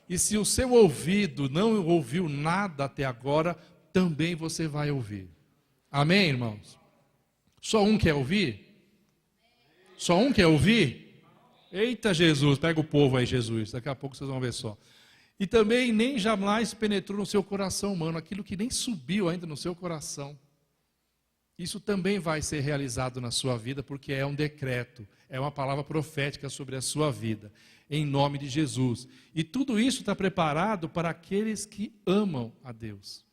E se o seu ouvido não ouviu nada até agora, também você vai ouvir. Amém, irmãos? Só um quer ouvir? Só um quer ouvir? Eita Jesus, pega o povo aí, Jesus. Daqui a pouco vocês vão ver só. E também nem jamais penetrou no seu coração humano, aquilo que nem subiu ainda no seu coração. Isso também vai ser realizado na sua vida, porque é um decreto, é uma palavra profética sobre a sua vida, em nome de Jesus. E tudo isso está preparado para aqueles que amam a Deus.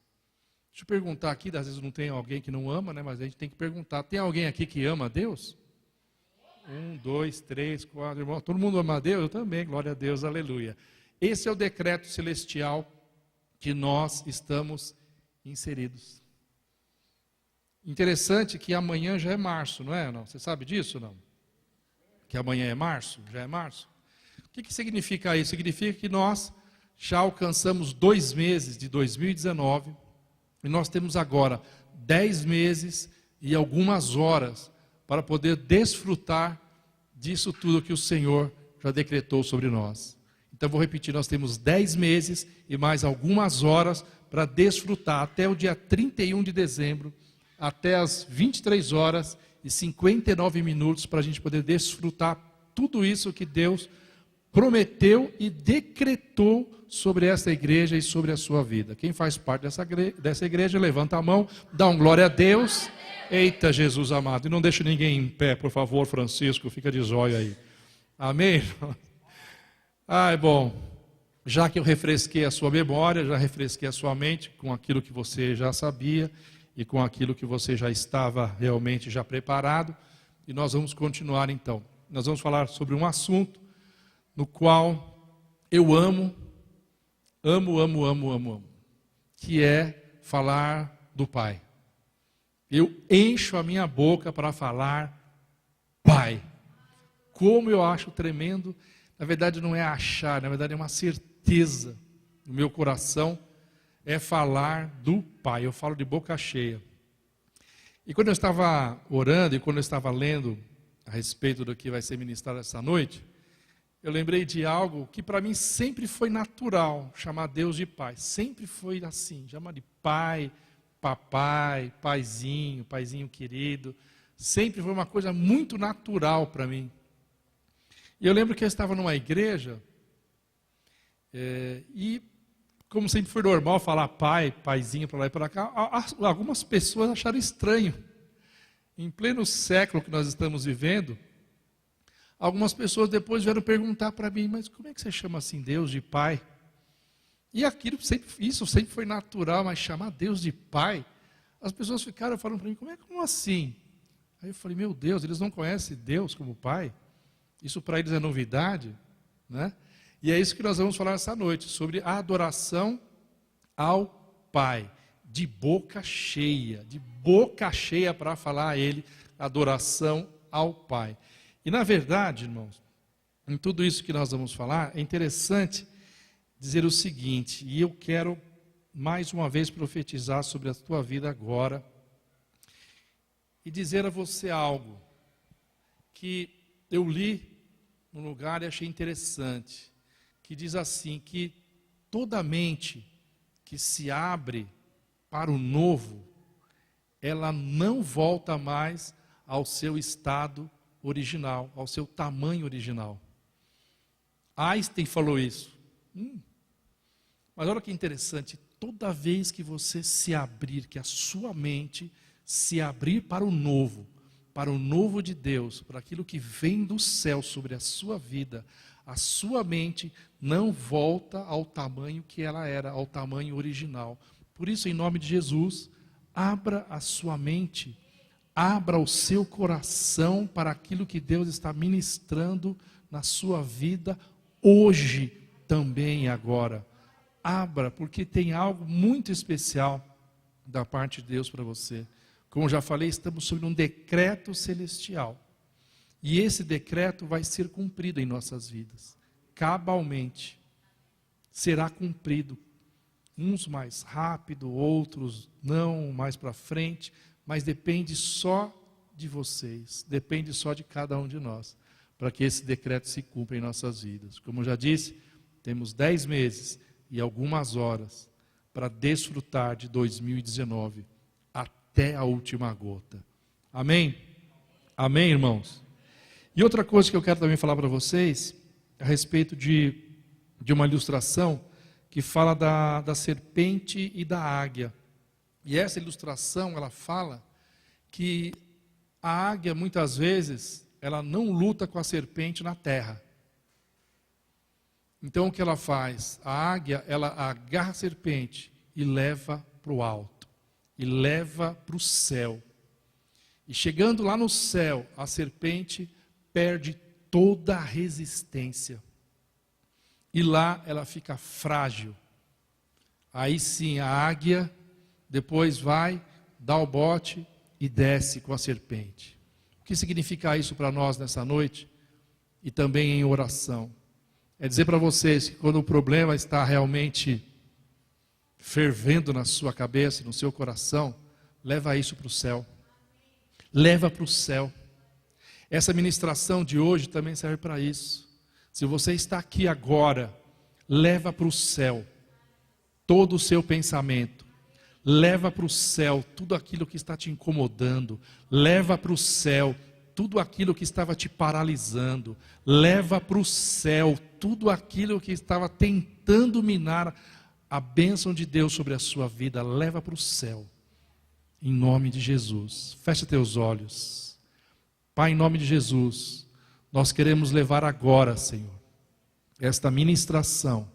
Deixa eu perguntar aqui, às vezes não tem alguém que não ama, né? Mas a gente tem que perguntar, tem alguém aqui que ama a Deus? 1, 2, 3, 4, irmãos, todo mundo ama a Deus? Eu também, glória a Deus, aleluia. Esse é o decreto celestial que nós estamos inseridos. Interessante que amanhã já é março, não é? Não? Você sabe disso, não? Que amanhã é março? Já é março? O que significa isso? Significa que nós já alcançamos 2 meses de 2019 e nós temos agora 10 meses e algumas horas para poder desfrutar disso tudo que o Senhor já decretou sobre nós. Então vou repetir, nós temos 10 meses e mais algumas horas para desfrutar até o dia 31 de dezembro, até as 23 horas e 59 minutos para a gente poder desfrutar tudo isso que Deus prometeu e decretou sobre essa igreja e sobre a sua vida. Quem faz parte dessa igreja, levanta a mão, dá um glória a Deus. Eita, Jesus amado. E não deixe ninguém em pé, por favor, Francisco, fica de zóio aí. Amém? Ai, bom, já que eu refresquei a sua memória, já refresquei a sua mente com aquilo que você já sabia e com aquilo que você já estava realmente já preparado, e nós vamos continuar então. Nós vamos falar sobre um assunto no qual eu amo, que é falar do Pai. Eu encho a minha boca para falar Pai. Como eu acho tremendo, na verdade não é achar, na verdade é uma certeza no meu coração, é falar do Pai. Eu falo de boca cheia. E quando eu estava orando e quando eu estava lendo a respeito do que vai ser ministrado essa noite, eu lembrei de algo que para mim sempre foi natural, chamar Deus de Pai. Sempre foi assim, chamar de Pai, Papai, Paizinho, Paizinho querido. Sempre foi uma coisa muito natural para mim. E eu lembro que eu estava numa igreja, e como sempre foi normal falar pai, paizinho para lá e para cá, algumas pessoas acharam estranho. Em pleno século que nós estamos vivendo, algumas pessoas depois vieram perguntar para mim, mas como é que você chama assim Deus de Pai? E isso sempre foi natural, mas chamar Deus de Pai, as pessoas ficaram falando para mim, como assim? Aí eu falei, meu Deus, eles não conhecem Deus como Pai? Isso para eles é novidade, né? E é isso que nós vamos falar essa noite, sobre a adoração ao Pai, de boca cheia para falar a Ele, adoração ao Pai. E na verdade, irmãos, em tudo isso que nós vamos falar, é interessante dizer o seguinte, e eu quero mais uma vez profetizar sobre a tua vida agora, e dizer a você algo que eu li num lugar e achei interessante, que diz assim, que toda mente que se abre para o novo, ela não volta mais ao seu estado original, ao seu tamanho original. Einstein falou isso. Mas olha que interessante, toda vez que você se abrir, que a sua mente se abrir para o novo de Deus, para aquilo que vem do céu sobre a sua vida, a sua mente não volta ao tamanho que ela era, ao tamanho original. Por isso, em nome de Jesus, abra a sua mente, abra o seu coração para aquilo que Deus está ministrando na sua vida, hoje também e agora. Abra, porque tem algo muito especial da parte de Deus para você. Como já falei, estamos sob um decreto celestial. E esse decreto vai ser cumprido em nossas vidas. Cabalmente. Será cumprido. Uns mais rápido, outros não, mais para frente. Mas depende só de vocês. Depende só de cada um de nós. Para que esse decreto se cumpra em nossas vidas. Como eu já disse, temos 10 meses e algumas horas para desfrutar de 2019 até a última gota. Amém? Amém, irmãos? E outra coisa que eu quero também falar para vocês, a respeito de uma ilustração que fala da serpente e da águia. E essa ilustração, ela fala que a águia, muitas vezes, ela não luta com a serpente na terra. Então, o que ela faz? A águia, ela agarra a serpente e leva para o alto, e leva para o céu. E chegando lá no céu, a serpente perde toda a resistência. E lá ela fica frágil. Aí sim, a águia depois vai, dá o bote e desce com a serpente. O que significa isso para nós nessa noite? E também em oração. É dizer para vocês que quando o problema está realmente fervendo na sua cabeça, no seu coração, leva isso para o céu. Leva para o céu. Essa ministração de hoje também serve para isso. Se você está aqui agora, leva para o céu todo o seu pensamento. Leva para o céu tudo aquilo que está te incomodando. Leva para o céu tudo aquilo que estava te paralisando. Leva para o céu tudo aquilo que estava tentando minar a bênção de Deus sobre a sua vida. Leva para o céu. Em nome de Jesus. Fecha teus olhos. Pai, em nome de Jesus, nós queremos levar agora, Senhor, esta ministração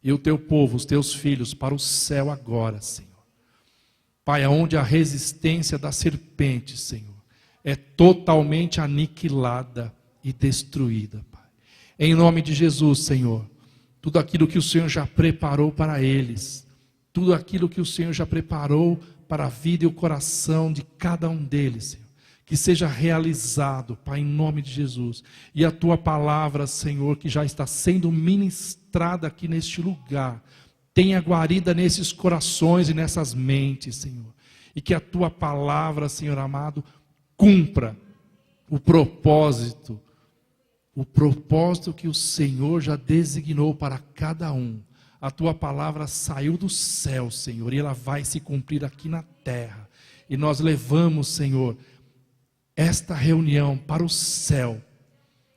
e o teu povo, os teus filhos, para o céu agora, Senhor. Pai, aonde a resistência da serpente, Senhor, é totalmente aniquilada e destruída, Pai. Em nome de Jesus, Senhor, tudo aquilo que o Senhor já preparou para eles, tudo aquilo que o Senhor já preparou para a vida e o coração de cada um deles, Senhor, que seja realizado, Pai, em nome de Jesus. E a tua palavra, Senhor, que já está sendo ministrada aqui neste lugar, tenha guarida nesses corações e nessas mentes, Senhor. E que a tua palavra, Senhor amado, cumpra o propósito que o Senhor já designou para cada um. A tua palavra saiu do céu, Senhor, e ela vai se cumprir aqui na terra. E nós levamos, Senhor, esta reunião para o céu,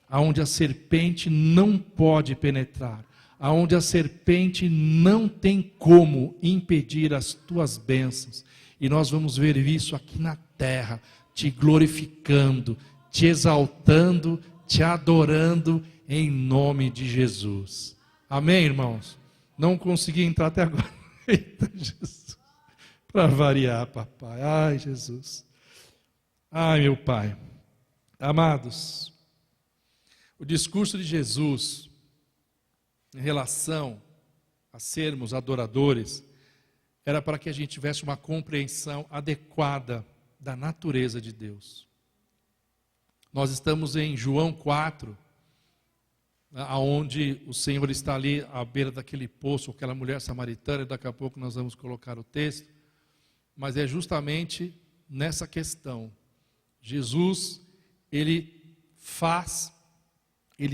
aonde a serpente não pode penetrar, aonde a serpente não tem como impedir as tuas bênçãos. E nós vamos ver isso aqui na terra, te glorificando, te exaltando, te adorando, em nome de Jesus. Amém, irmãos? Não consegui entrar até agora. Eita, Jesus. Para variar, papai. Ai, Jesus. Ai, meu Pai. Amados, o discurso de Jesus em relação a sermos adoradores era para que a gente tivesse uma compreensão adequada da natureza de Deus. Nós estamos em João 4, aonde o Senhor está ali à beira daquele poço, aquela mulher samaritana, e daqui a pouco nós vamos colocar o texto, mas é justamente nessa questão. Jesus, ele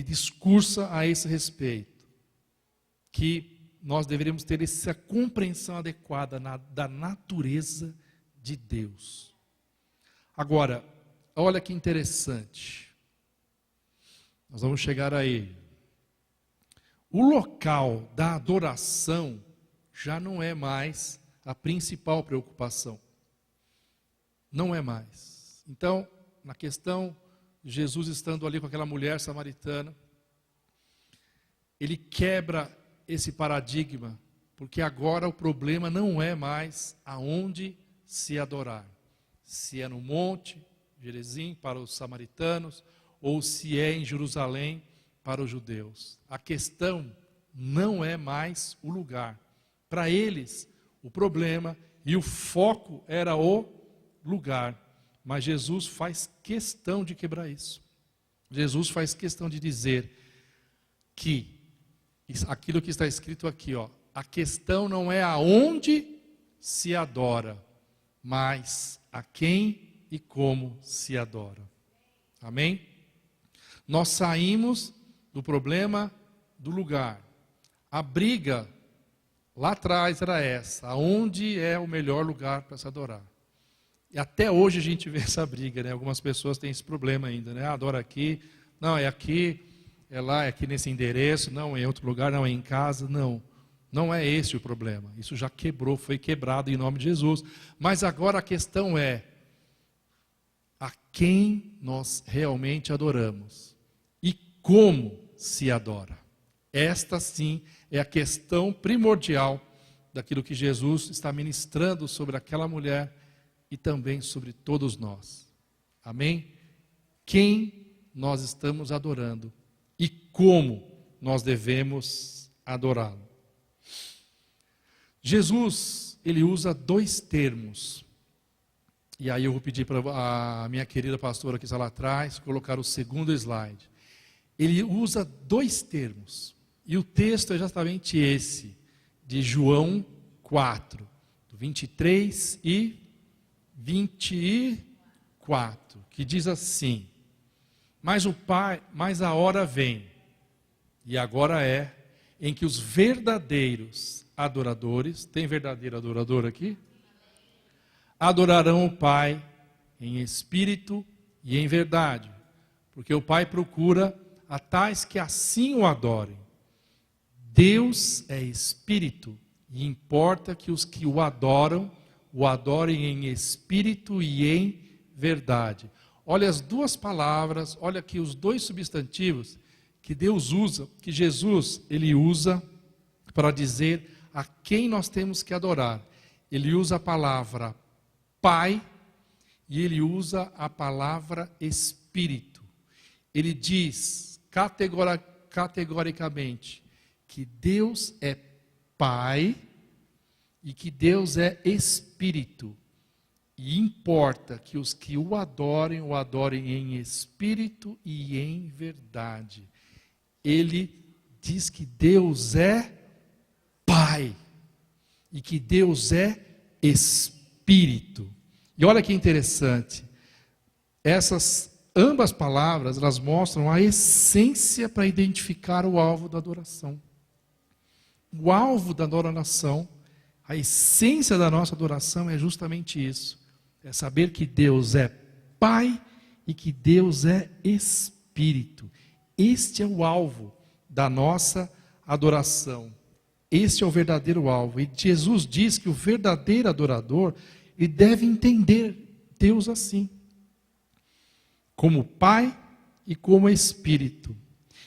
discursa a esse respeito, que nós deveríamos ter essa compreensão adequada da natureza de Deus. Agora, olha que interessante, nós vamos chegar aí. O local da adoração já não é mais a principal preocupação. Não é mais. Então, na questão de Jesus estando ali com aquela mulher samaritana, ele quebra esse paradigma, porque agora o problema não é mais aonde se adorar. Se é no monte, Gerizim, para os samaritanos, ou se é em Jerusalém, para os judeus. A questão não é mais o lugar. Para eles, o problema e o foco era o lugar. Mas Jesus faz questão de quebrar isso. Jesus faz questão de dizer que aquilo que está escrito aqui, a questão não é aonde se adora, mas a quem e como se adora. Amém? Nós saímos do problema do lugar. A briga lá atrás era essa: aonde é o melhor lugar para se adorar? E até hoje a gente vê essa briga, né? Algumas pessoas têm esse problema ainda, né? Adora aqui, não, é aqui, é lá, é aqui nesse endereço, não, é em outro lugar, não, é em casa, não. Não é esse o problema. Isso já quebrou, foi quebrado em nome de Jesus. Mas agora a questão é: a quem nós realmente adoramos? E como se adora? Esta sim é a questão primordial daquilo que Jesus está ministrando sobre aquela mulher e também sobre todos nós. Amém? Quem nós estamos adorando e como nós devemos adorá-lo. Jesus, ele usa dois termos. E aí eu vou pedir para a minha querida pastora que está lá atrás colocar o segundo slide. Ele usa dois termos. E o texto é justamente esse, de João 4, 23 e 24, que diz assim: mas a hora vem, e agora é, em que os verdadeiros adoradores, tem verdadeiro adorador aqui? Adorarão o Pai em espírito e em verdade, porque o Pai procura a tais que assim o adorem. Deus é espírito, e importa que os que o adorem em espírito e em verdade. Olha as duas palavras, olha aqui os dois substantivos que Deus usa, que Jesus ele usa para dizer a quem nós temos que adorar. Ele usa a palavra Pai e ele usa a palavra Espírito. Ele diz categoricamente que Deus é Pai e que Deus é Espírito. E importa que os que o adorem em espírito e em verdade. Ele diz que Deus é Pai e que Deus é Espírito. E olha que interessante, essas ambas palavras, elas mostram a essência para identificar o alvo da adoração. O alvo da adoração, a essência da nossa adoração é justamente isso. É saber que Deus é Pai e que Deus é Espírito. Este é o alvo da nossa adoração. Este é o verdadeiro alvo. E Jesus diz que o verdadeiro adorador, ele deve entender Deus assim, como Pai e como Espírito.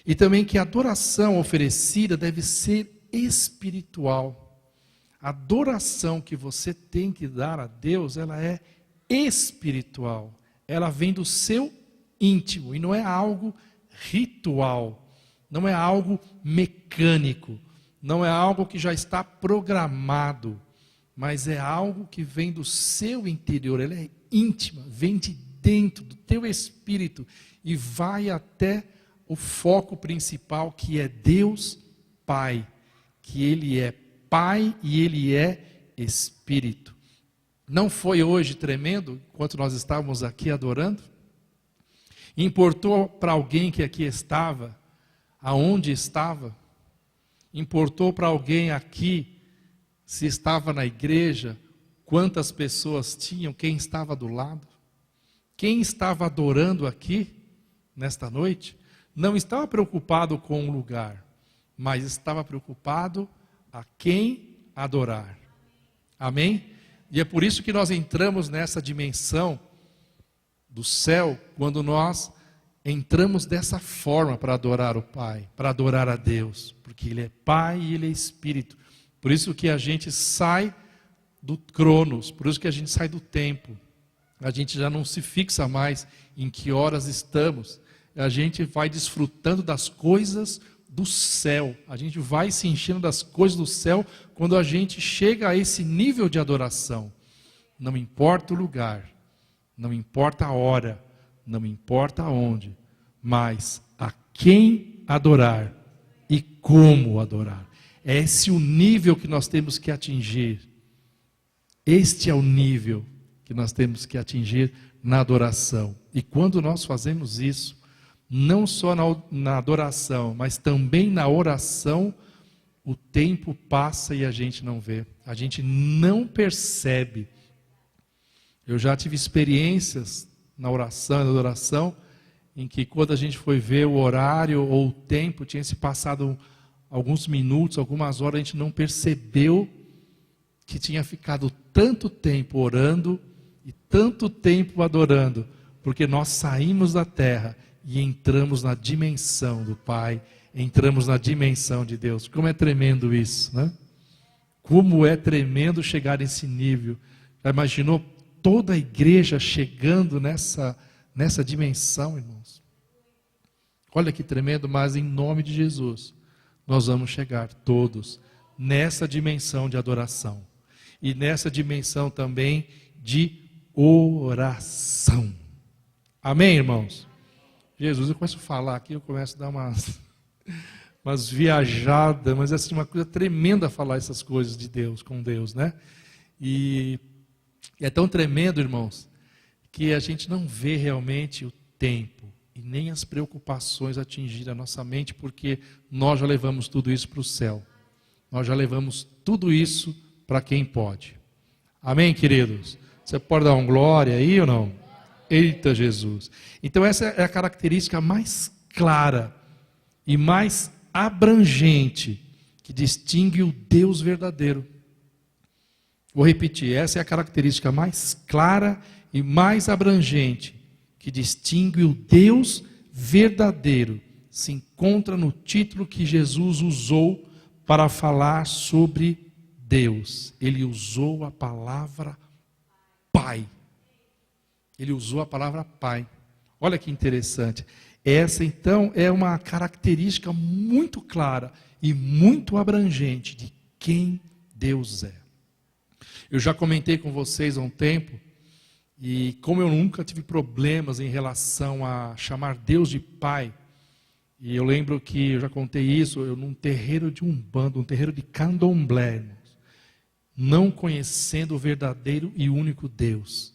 E também que a adoração oferecida deve ser espiritual. A adoração que você tem que dar a Deus, ela é espiritual. Ela vem do seu íntimo e não é algo ritual, não é algo mecânico, não é algo que já está programado, mas é algo que vem do seu interior, ela é íntima, vem de dentro do teu espírito e vai até o foco principal, que é Deus Pai, que Ele é Pai e Ele é Espírito. Não foi hoje tremendo, enquanto nós estávamos aqui adorando? Importou para alguém que aqui estava, aonde estava? Importou para alguém aqui, se estava na igreja, quantas pessoas tinham, quem estava do lado? Quem estava adorando aqui, nesta noite, não estava preocupado com o lugar, mas estava preocupado a quem adorar. Amém? E é por isso que nós entramos nessa dimensão do céu, quando nós entramos dessa forma para adorar o Pai, para adorar a Deus, porque Ele é Pai e Ele é Espírito. Por isso que a gente sai do cronos, por isso que a gente sai do tempo. A gente já não se fixa mais em que horas estamos. A gente vai desfrutando das coisas do céu. A gente vai se enchendo das coisas do céu quando a gente chega a esse nível de adoração. Não importa o lugar, não importa a hora, não importa onde, mas a quem adorar e como adorar. Esse é o nível que nós temos que atingir. Este é o nível que nós temos que atingir na adoração. E quando nós fazemos isso, não só na adoração, mas também na oração, o tempo passa e a gente não vê, a gente não percebe. Eu já tive experiências na oração e na adoração, em que quando a gente foi ver o horário ou o tempo, tinha se passado alguns minutos, algumas horas, a gente não percebeu que tinha ficado tanto tempo orando e tanto tempo adorando, porque nós saímos da terra e entramos na dimensão do Pai, entramos na dimensão de Deus. Como é tremendo isso, né? Como é tremendo chegar nesse nível. Já imaginou toda a igreja chegando nessa dimensão, irmãos? Olha que tremendo, mas em nome de Jesus, nós vamos chegar todos nessa dimensão de adoração. E nessa dimensão também de oração. Amém, irmãos? Jesus, eu começo a falar aqui, eu começo a dar umas viajadas, mas é assim, uma coisa tremenda falar essas coisas de Deus, com Deus, né? E é tão tremendo, irmãos, que a gente não vê realmente o tempo e nem as preocupações atingir a nossa mente, porque nós já levamos tudo isso para o céu. Nós já levamos tudo isso para quem pode. Amém, queridos? Você pode dar um glória aí ou não? Eita Jesus! Então essa é a característica mais clara e mais abrangente que distingue o Deus verdadeiro. Vou repetir, essa é a característica mais clara e mais abrangente que distingue o Deus verdadeiro. Se encontra no título que Jesus usou para falar sobre Deus. Ele usou a palavra Pai. Ele usou a palavra Pai. Olha que interessante. Essa então é uma característica muito clara e muito abrangente de quem Deus é. Eu já comentei com vocês há um tempo, e como eu nunca tive problemas em relação a chamar Deus de Pai, e eu lembro que eu já contei isso, eu num terreiro de Umbanda, um terreiro de Candomblé, irmãos, não conhecendo o verdadeiro e único Deus,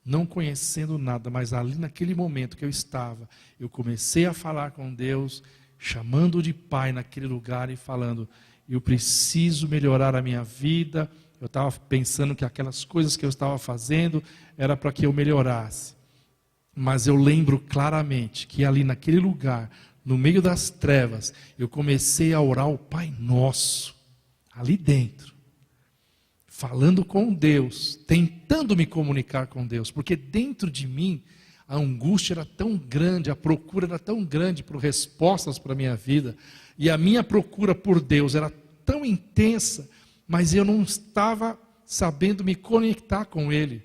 não conhecendo nada, mas ali naquele momento que eu estava, eu comecei a falar com Deus, chamando de Pai naquele lugar e falando, eu preciso melhorar a minha vida. Eu estava pensando que aquelas coisas que eu estava fazendo era para que eu melhorasse. Mas eu lembro claramente que ali naquele lugar, no meio das trevas, eu comecei a orar o Pai Nosso, ali dentro. Falando com Deus, tentando me comunicar com Deus. Porque dentro de mim, a angústia era tão grande, a procura era tão grande por respostas para a minha vida. E a minha procura por Deus era tão intensa, mas eu não estava sabendo me conectar com Ele.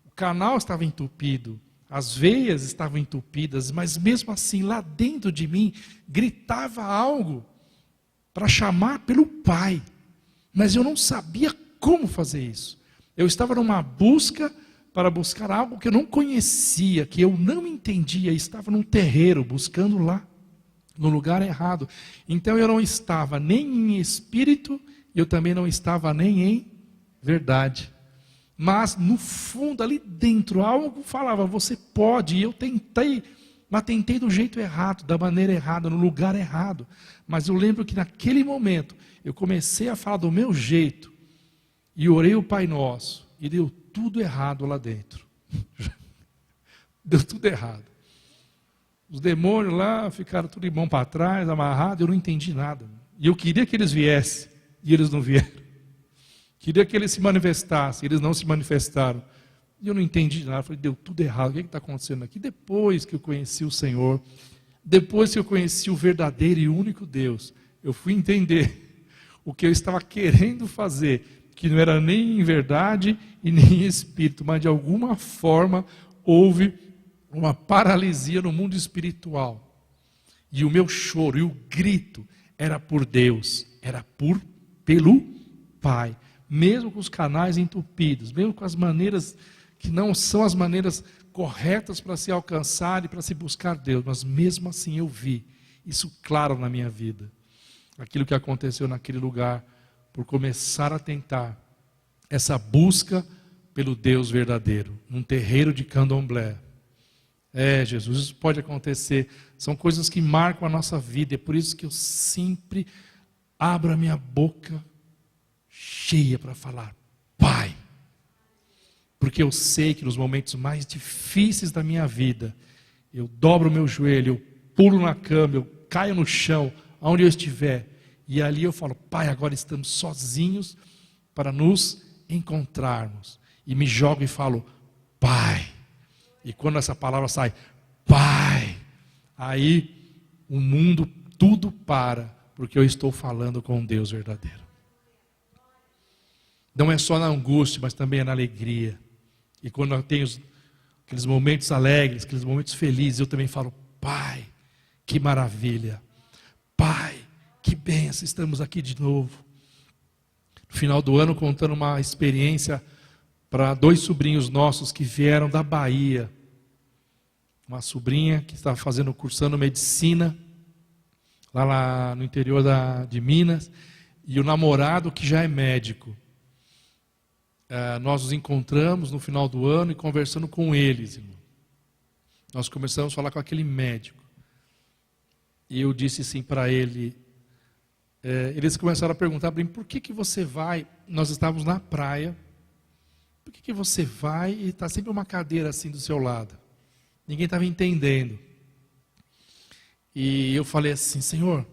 O canal estava entupido, as veias estavam entupidas, mas mesmo assim, lá dentro de mim, gritava algo para chamar pelo Pai. Mas eu não sabia como fazer isso. Eu estava numa busca para buscar algo que eu não conhecia, que eu não entendia, estava num terreiro, buscando lá, no lugar errado. Então eu não estava nem em espírito, eu também não estava nem em verdade. Mas no fundo, ali dentro, algo falava, você pode. E eu tentei, mas tentei do jeito errado, da maneira errada, no lugar errado. Mas eu lembro que naquele momento, eu comecei a falar do meu jeito. E orei o Pai Nosso. E deu tudo errado lá dentro. Deu tudo errado. Os demônios lá ficaram tudo de mão para trás, amarrado. Eu não entendi nada. E eu queria que eles viessem. E eles não vieram. Queria que eles se manifestassem, eles não se manifestaram. E eu não entendi nada, falei, deu tudo errado, o que está acontecendo aqui? Depois que eu conheci o Senhor, depois que eu conheci o verdadeiro e único Deus, eu fui entender o que eu estava querendo fazer, que não era nem em verdade e nem em espírito, mas de alguma forma houve uma paralisia no mundo espiritual. E o meu choro e o grito era por Deus, era pelo Pai, mesmo com os canais entupidos, mesmo com as maneiras que não são as maneiras corretas para se alcançar e para se buscar Deus, mas mesmo assim eu vi isso claro na minha vida, aquilo que aconteceu naquele lugar, por começar a tentar essa busca pelo Deus verdadeiro, num terreiro de Candomblé. Jesus, isso pode acontecer, são coisas que marcam a nossa vida, é por isso que eu sempre abro a minha boca cheia para falar, Pai. Porque eu sei que nos momentos mais difíceis da minha vida, eu dobro o meu joelho, eu pulo na cama, eu caio no chão, aonde eu estiver, e ali eu falo, Pai, agora estamos sozinhos para nos encontrarmos. E me jogo e falo, Pai. E quando essa palavra sai, Pai, aí o mundo tudo para, porque eu estou falando com Deus verdadeiro. Não é só na angústia, mas também é na alegria. E quando eu tenho aqueles momentos alegres, aqueles momentos felizes, eu também falo, Pai, que maravilha. Pai, que bênção, estamos aqui de novo. No final do ano, contando uma experiência para 2 sobrinhos nossos que vieram da Bahia. Uma sobrinha que estava cursando medicina, lá no interior de Minas, e o namorado que já é médico. Nós nos encontramos no final do ano e conversando com eles, irmão. Nós começamos a falar com aquele médico. E eu disse assim para ele, eles começaram a perguntar para mim, por que você vai? Nós estávamos na praia, por que você vai e está sempre uma cadeira assim do seu lado? Ninguém estava entendendo. E eu falei assim, Senhor,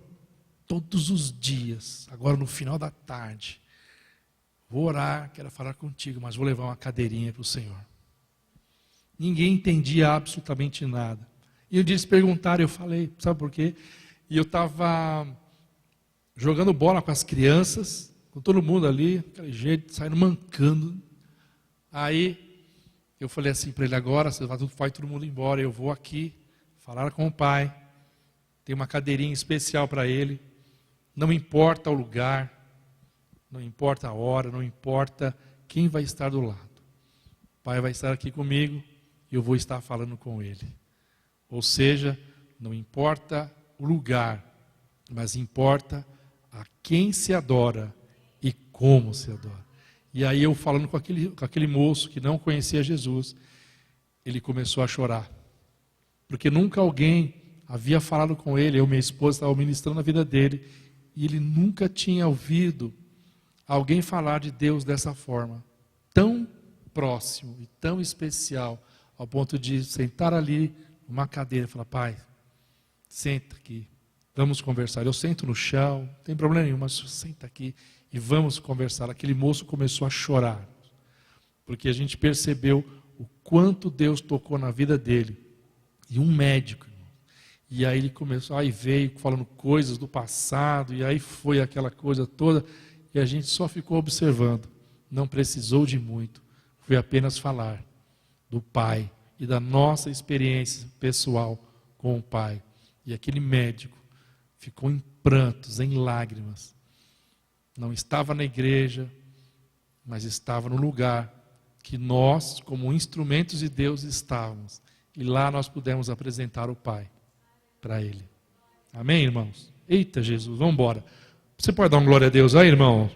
todos os dias, agora no final da tarde, vou orar, quero falar contigo, mas vou levar uma cadeirinha para o Senhor. Ninguém entendia absolutamente nada. E um dia eles perguntaram, eu falei, sabe por quê? E eu estava jogando bola com as crianças, com todo mundo ali, aquele jeito, saindo mancando. Aí eu falei assim para ele, agora vai todo mundo embora, eu vou aqui falar com o Pai. Tem uma cadeirinha especial para ele. Não importa o lugar, não importa a hora, não importa quem vai estar do lado. O Pai vai estar aqui comigo e eu vou estar falando com ele. Ou seja, não importa o lugar, mas importa a quem se adora e como se adora. E aí eu falando com aquele moço que não conhecia Jesus, ele começou a chorar. Porque nunca alguém havia falado com ele, eu e minha esposa estava ministrando a vida dele, e ele nunca tinha ouvido alguém falar de Deus dessa forma, tão próximo e tão especial, ao ponto de sentar ali numa cadeira e falar, Pai, senta aqui, vamos conversar. Eu sento no chão, não tem problema nenhum, mas senta aqui e vamos conversar. Aquele moço começou a chorar, porque a gente percebeu o quanto Deus tocou na vida dele. E um médico, e aí ele começou, aí veio falando coisas do passado, e aí foi aquela coisa toda, e a gente só ficou observando, não precisou de muito, foi apenas falar do Pai e da nossa experiência pessoal com o Pai. E aquele médico ficou em prantos, em lágrimas, não estava na igreja, mas estava no lugar que nós, como instrumentos de Deus, estávamos. E lá nós pudemos apresentar o Pai para Ele. Amém, irmãos? Eita, Jesus, vamos embora. Você pode dar uma glória a Deus aí, irmão?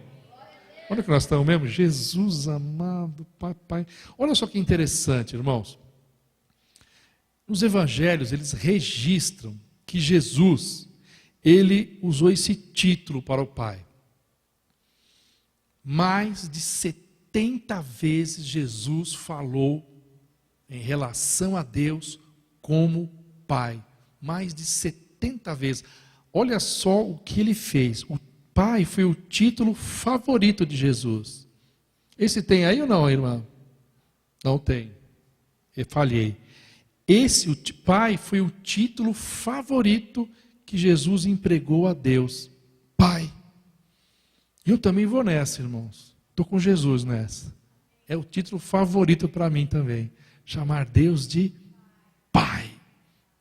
Olha que nós estamos mesmo. Jesus amado, Pai. Olha só que interessante, irmãos. Os evangelhos, eles registram que Jesus, ele usou esse título para o Pai. Mais de 70 vezes Jesus falou em relação a Deus como Pai. Mais de 70 vezes. Olha só o que ele fez. O Pai foi o título favorito de Jesus. Esse tem aí ou não, irmã? Não tem. Eu falhei. O Pai foi o título favorito que Jesus empregou a Deus. Pai. Eu também vou nessa, irmãos. Estou com Jesus nessa. É o título favorito para mim também. Chamar Deus de Pai.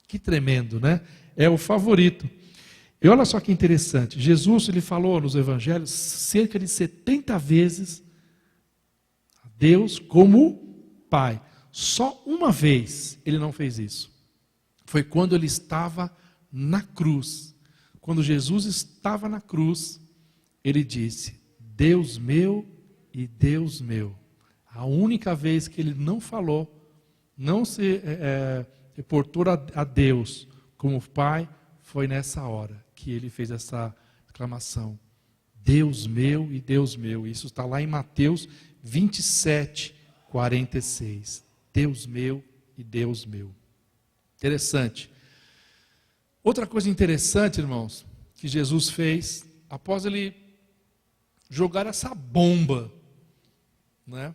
Que tremendo, né? É o favorito. E olha só que interessante. Jesus, ele falou nos evangelhos cerca de 70 vezes a Deus como Pai. Só uma vez ele não fez isso. Foi quando ele estava na cruz. Quando Jesus estava na cruz, ele disse, Deus meu e Deus meu. A única vez que ele não falou, não se reportou a Deus como Pai, foi nessa hora que ele fez essa exclamação. Deus meu e Deus meu. Isso está lá em Mateus 27, 46. Deus meu e Deus meu. Interessante. Outra coisa interessante, irmãos, que Jesus fez, após ele jogar essa bomba, né,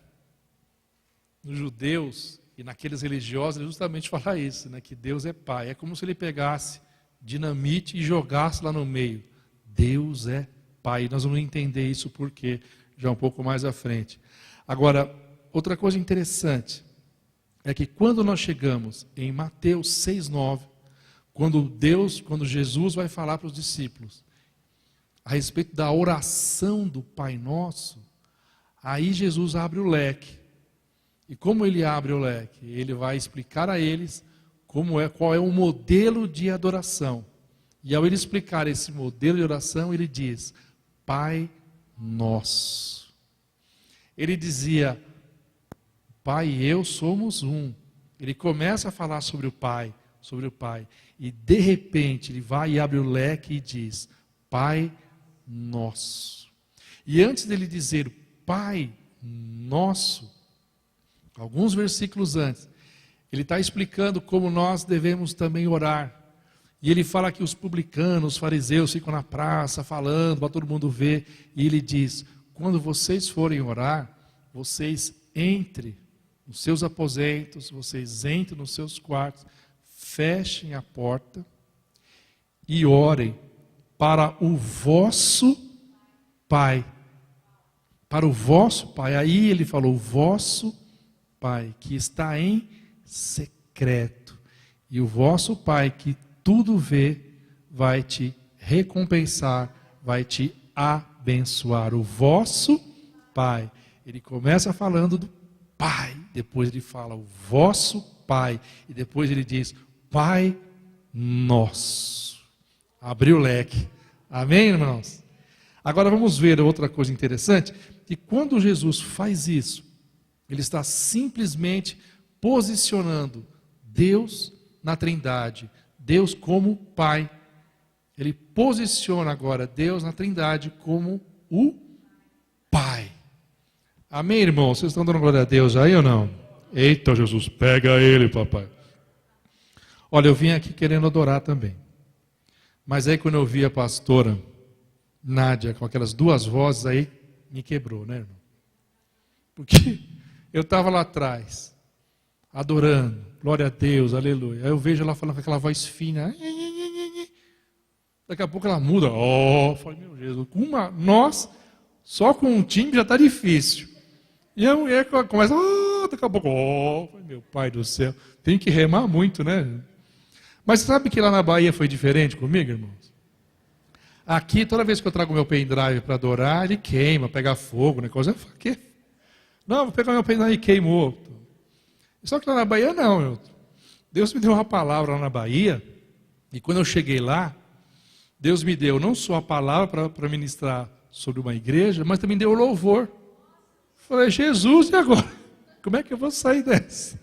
nos judeus e naqueles religiosos, ele justamente fala isso, né, que Deus é Pai. É como se ele pegasse dinamite e jogasse lá no meio. Deus é Pai. Nós vamos entender isso porque já um pouco mais à frente. Agora, outra coisa interessante é que quando nós chegamos em Mateus 6:9, quando Jesus vai falar para os discípulos a respeito da oração do Pai Nosso, aí Jesus abre o leque. E como ele abre o leque? Ele vai explicar a eles qual é o modelo de adoração. E ao ele explicar esse modelo de oração, ele diz: Pai Nosso. Ele dizia: Pai e eu somos um. Ele começa a falar sobre o Pai. E de repente ele vai e abre o leque e diz: Pai Nosso. E antes dele dizer Pai Nosso, alguns versículos antes, ele está explicando como nós devemos também orar. E ele fala que os publicanos, os fariseus ficam na praça falando para todo mundo ver. E ele diz: quando vocês forem orar, vocês entrem nos seus aposentos, vocês entrem nos seus quartos, fechem a porta e orem para o vosso Pai. Para o vosso Pai. Aí ele falou: o vosso Pai, que está em secreto. E o vosso Pai, que tudo vê, vai te recompensar, vai te abençoar. O vosso Pai. Ele começa falando do Pai, depois ele fala o vosso Pai, e depois ele diz Pai Nosso. Abriu o leque. Amém, irmãos? Agora vamos ver outra coisa interessante, que quando Jesus faz isso, ele está simplesmente posicionando Deus na Trindade, Deus como Pai. Ele posiciona agora Deus na Trindade como o Pai. Amém, irmãos? Vocês estão dando glória a Deus aí ou não? Eita, Jesus, pega ele, papai. Olha, eu vim aqui querendo adorar também. Mas aí quando eu vi a pastora Nádia com aquelas duas vozes aí, me quebrou, né, irmão? Porque eu estava lá atrás, adorando, glória a Deus, aleluia. Aí eu vejo ela falando com aquela voz fina. Daqui a pouco ela muda. Oh, falei, meu Jesus, só com um time já está difícil. E a mulher começa, daqui a pouco, falei, meu pai do céu, tem que remar muito, né? Mas sabe que lá na Bahia foi diferente comigo, irmãos? Aqui, toda vez que eu trago meu pendrive para adorar, ele queima, pega fogo, né? Coisa, quê? Não, vou pegar meu pendrive e queimou. Só que lá na Bahia não. Deus me deu uma palavra lá na Bahia, e quando eu cheguei lá, Deus me deu não só a palavra para ministrar sobre uma igreja, mas também deu o louvor. Falei, Jesus, e agora? Como é que eu vou sair dessa?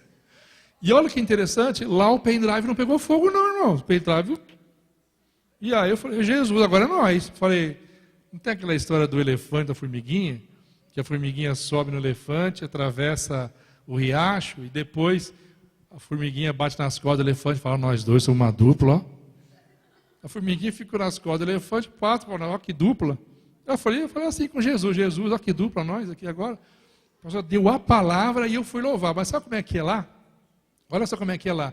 E olha que interessante, lá o pendrive não pegou fogo não, irmão. O pendrive... E aí eu falei, Jesus, agora é nós. Falei, não tem aquela história do elefante, da formiguinha? Que a formiguinha sobe no elefante, atravessa o riacho, e depois a formiguinha bate nas costas do elefante e fala, nós dois somos uma dupla, ó. A formiguinha ficou nas costas do elefante, passa, ó, que dupla. Eu falei assim com Jesus, ó, que dupla nós aqui agora. O pastor deu a palavra e eu fui louvar. Mas sabe como é que é lá? Olha só como é que é lá.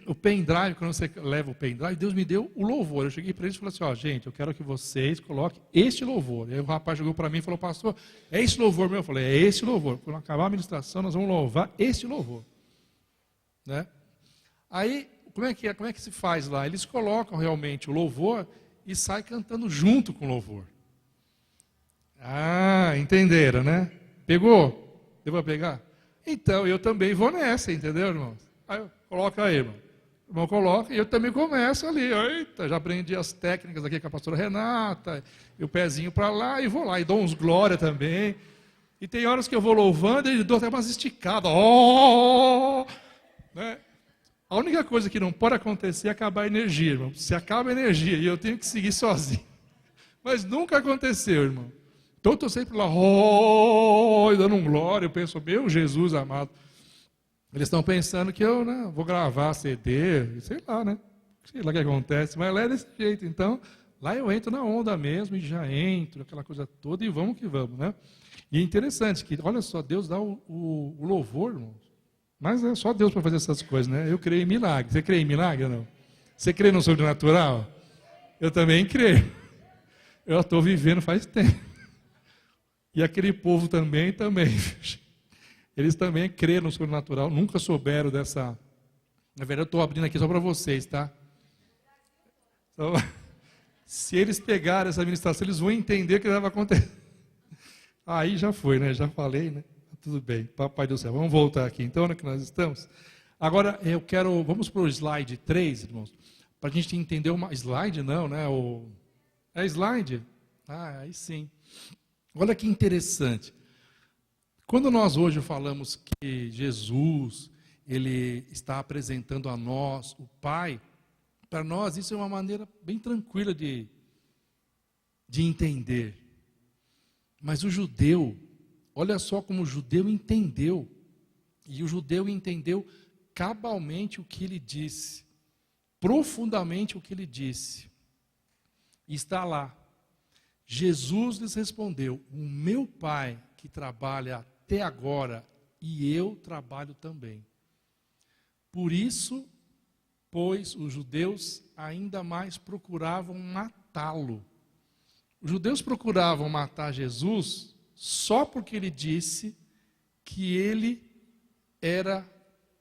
O pendrive, quando você leva o pendrive, Deus me deu o louvor. Eu cheguei para eles e falei assim, ó, gente, eu quero que vocês coloquem este louvor. E aí o rapaz chegou para mim e falou, pastor, é esse louvor meu? Eu falei, é esse louvor. Quando acabar a ministração, nós vamos louvar este louvor. Né? Aí, como é que se faz lá? Eles colocam realmente o louvor e saem cantando junto com o louvor. Ah, entenderam, né? Pegou? Deu para pegar? Então, eu também vou nessa, entendeu, irmãos? Aí, coloca aí, irmão. O irmão coloca e eu também começo ali. Eita, já aprendi as técnicas aqui com a pastora Renata, e o pezinho para lá e vou lá. E dou uns glória também. E tem horas que eu vou louvando e dou até umas esticadas. Né? A única coisa que não pode acontecer é acabar a energia, irmão. Se acaba a energia e eu tenho que seguir sozinho, Mas nunca aconteceu, irmão. Então eu estou sempre lá, oh, dando um glória. Eu penso, meu Jesus amado. Eles estão pensando que eu, né, vou gravar CD, sei lá, né? Sei lá o que acontece, mas lá é desse jeito. Então, lá eu entro na onda mesmo e já entro, aquela coisa toda, e vamos que vamos, né? E é interessante que, olha só, Deus dá o louvor, irmãos. Mas é só Deus para fazer essas coisas, né? Eu creio em milagre. Você crê em milagre ou não? Você crê no sobrenatural? Eu também creio. Eu estou vivendo faz tempo. E aquele povo também. Eles também creram no sobrenatural, nunca souberam dessa... Na verdade, eu estou abrindo aqui só para vocês, tá? Então, se eles pegarem essa administração, eles vão entender o que vai acontecer. Aí já foi, né? Já falei, né? Tudo bem, papai do céu. Vamos voltar aqui, então, né, que nós estamos. Agora, vamos para o slide 3, irmãos, para a gente entender uma... Slide não, né? É slide? Ah, aí sim. Olha que interessante. Quando nós hoje falamos que Jesus, ele está apresentando a nós o Pai, para nós isso é uma maneira bem tranquila de entender. Mas o judeu, olha só como o judeu entendeu, e o judeu entendeu cabalmente o que ele disse, profundamente o que ele disse. E está lá. Jesus lhes respondeu, o meu Pai que trabalha até agora, e eu trabalho também. Por isso, pois, os judeus ainda mais procuravam matá-lo. Os judeus procuravam matar Jesus só porque ele disse que ele era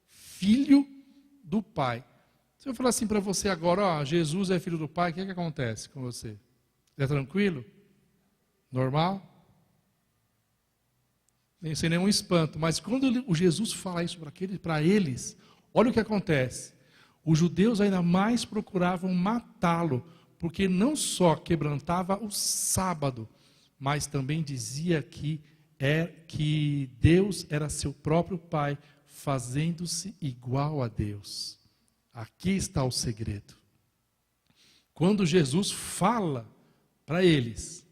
filho do Pai. Se eu falar assim para você agora, ó, Jesus é filho do Pai, o que acontece com você? É tranquilo? Normal? Sem nenhum espanto. Mas quando o Jesus fala isso para eles, olha o que acontece. Os judeus ainda mais procuravam matá-lo, porque não só quebrantava o sábado, mas também dizia que Deus era seu próprio Pai, fazendo-se igual a Deus. Aqui está o segredo. Quando Jesus fala para eles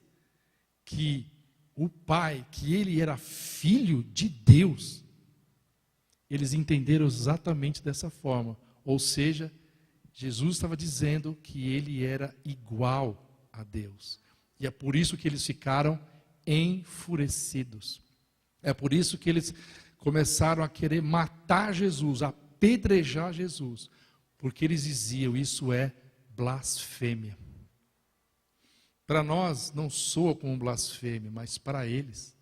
que o Pai, que ele era filho de Deus, eles entenderam exatamente dessa forma. Ou seja, Jesus estava dizendo que ele era igual a Deus. E é por isso que eles ficaram enfurecidos. É por isso que eles começaram a querer matar Jesus, apedrejar Jesus. Porque eles diziam, isso é blasfêmia. Para nós não soa como blasfêmia, mas para eles